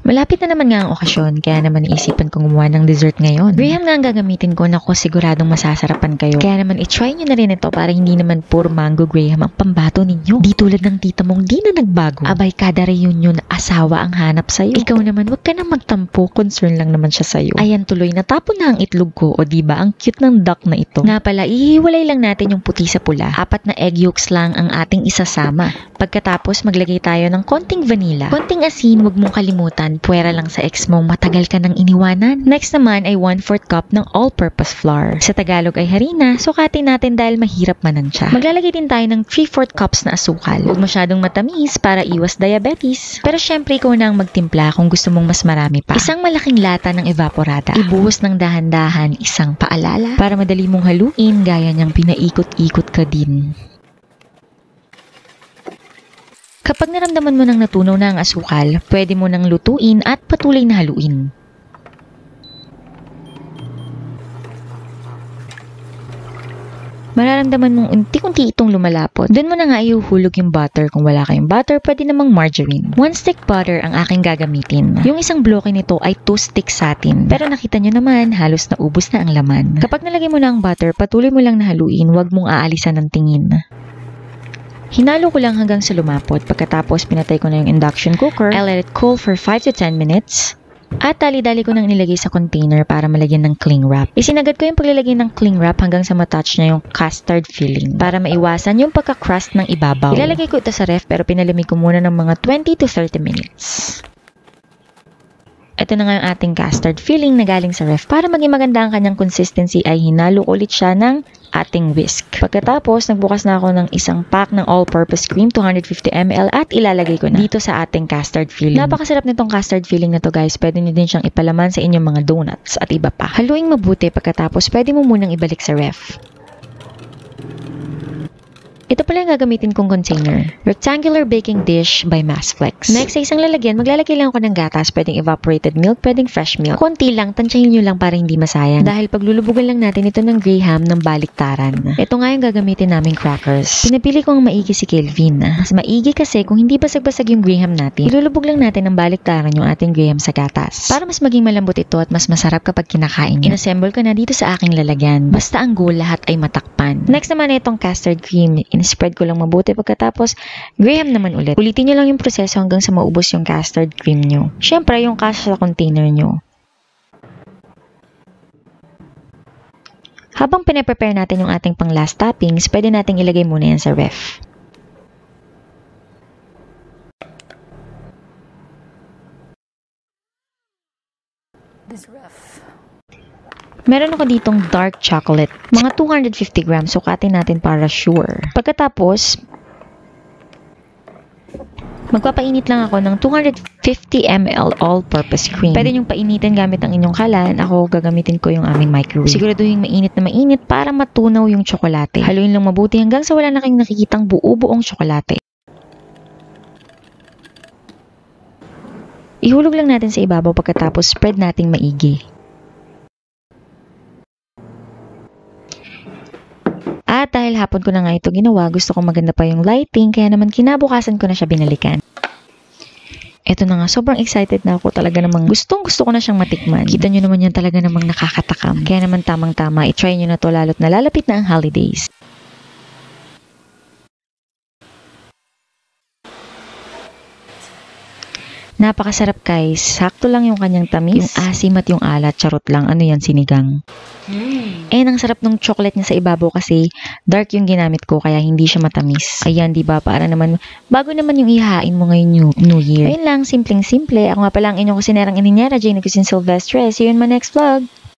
Malapit na naman nga ang okasyon, kaya naman iisipan kong gumawa ng dessert ngayon. Graham nga ang gagamitin ko, naku siguradong masasarapan kayo. Kaya naman itry nyo na rin ito para hindi naman puro mango Graham ang pambato ninyo. Di tulad ng tita mong di na nagbago. Abay, kada reunion asawa ang hanap sa'yo. Ikaw naman, wag ka na magtampo, concern lang naman siya sa'yo. Ayan tuloy, natapon na ang itlog ko, o diba ang cute ng duck na ito. Nga pala, ihiwalay lang natin yung puti sa pula. 4 na egg yolks lang ang ating isasama. Pagkatapos, maglagay tayo ng konting vanilla. Konting asin, wag mong kalimutan. Puwera lang sa ex mo, matagal ka nang iniwanan. Next naman ay 1/4 cup ng all-purpose flour. Sa Tagalog ay harina, sukatin natin dahil mahirap manansya. Maglalagay din tayo ng 3/4 cups na asukal. Huwag masyadong matamis para iwas diabetes. Pero syempre ikaw na ang magtimpla kung gusto mong mas marami pa. Isang malaking lata ng evaporada. Ibuhos ng dahan-dahan, isang paalala para madali mong haluin gaya niyang pinaikot-ikot ka din. Kapag naramdaman mo nang natunaw na ang asukal, pwede mo nang lutuin at patuloy na haluin. Mararamdaman mong unti-unti itong lumalapot. Doon mo na nga ihuhulog yung butter. Kung wala kayong butter, pwede namang margarine. 1 stick butter ang aking gagamitin. Yung isang bloke nito ay 2 sticks sa atin. Pero nakita nyo naman, halos naubos na ang laman. Kapag nalagay mo na ang butter, patuloy mo lang na haluin. Huwag mong aalisan ng tingin. Hinalo ko lang hanggang sa lumapot. Pagkatapos, pinatay ko na yung induction cooker. I let it cool for 5 to 10 minutes. At dali-dali ko nang nilagay sa container para malagyan ng cling wrap. Isinagad ko yung paglalagay ng cling wrap hanggang sa matouch na yung custard filling para maiwasan yung pagka-crust ng ibabaw. Ilalagay ko ito sa ref pero pinalamig ko muna ng mga 20 to 30 minutes. Ito na nga yung ating custard filling na galing sa ref. Para maging maganda ang kanyang consistency ay hinalo ulit siya ng ating whisk. Pagkatapos, nagbukas na ako ng isang pack ng all-purpose cream, 250 ml at ilalagay ko na dito sa ating custard filling. Napakasarap nitong custard filling na to guys. Pwede nyo din siyang ipalaman sa inyong mga donuts at iba pa. Haluing mabuti pagkatapos pwede mo munang ibalik sa ref. Ito pala yung gagamitin kong container. Rectangular baking dish by Massflex. Next, sa isang lalagyan, maglalagay lang ako ng gatas. Pwedeng evaporated milk, pwedeng fresh milk. Konti lang, tansyahin nyo lang para hindi masayang. Dahil paglulubugan lang natin ito ng Graham ng baliktaran. Ito nga yung gagamitin naming crackers. Pinapili ko ang maigi si Kelvin. Mas maigi kasi kung hindi basag-basag yung Graham natin, ilulubog lang natin ng baliktaran yung ating Graham sa gatas. Para mas maging malambot ito at mas masarap kapag kinakain nyo. Inassemble ko na dito sa aking lalagyan. Basta ang goal lahat ay matakpan. Next naman itong custard cream. In-spread ko lang mabuti pagkatapos Graham naman ulit. Ulitin nyo lang yung proseso hanggang sa maubos yung custard cream nyo. Syempre, yung kasya sa container nyo. Habang pinaprepare natin yung ating pang last toppings, pwede nating ilagay muna yan sa ref. Meron ako ditong dark chocolate. Mga 250 grams. Sukatin natin para sure. Pagkatapos, magpapainit lang ako ng 250 ml all-purpose cream. Pwede nyong painitin gamit ang inyong kalan. Ako, gagamitin ko yung aming microwave. Siguraduhin mainit na mainit para matunaw yung tsokolate. Haluin lang mabuti hanggang sa wala na kayong nakikitang buo-buong tsokolate. Ihulog lang natin sa ibabaw pagkatapos spread nating maigi. At dahil hapon ko na nga ito ginawa, gusto kong maganda pa yung lighting, kaya naman kinabukasan ko na siya binalikan. Ito na nga, sobrang excited na ako talaga namang gusto ko na siyang matikman. Kita nyo naman yan talaga namang nakakatakam. Kaya naman tamang-tama, itry nyo na to lalo't nalalapit na ang holidays. Napakasarap guys. Sakto lang yung kanyang tamis. Yung asim at yung alat. Charot lang. Ano yan? Sinigang. Ang sarap ng chocolate niya sa ibabaw kasi dark yung ginamit ko kaya hindi siya matamis. Ayan, diba? Para naman, bago naman yung ihahain mo ngayon New Year. Ayun lang, simpleng-simple. Ako nga pala ang inyong kusinerang ininyera, Jane Cuisine Silvestre. See you in my next vlog.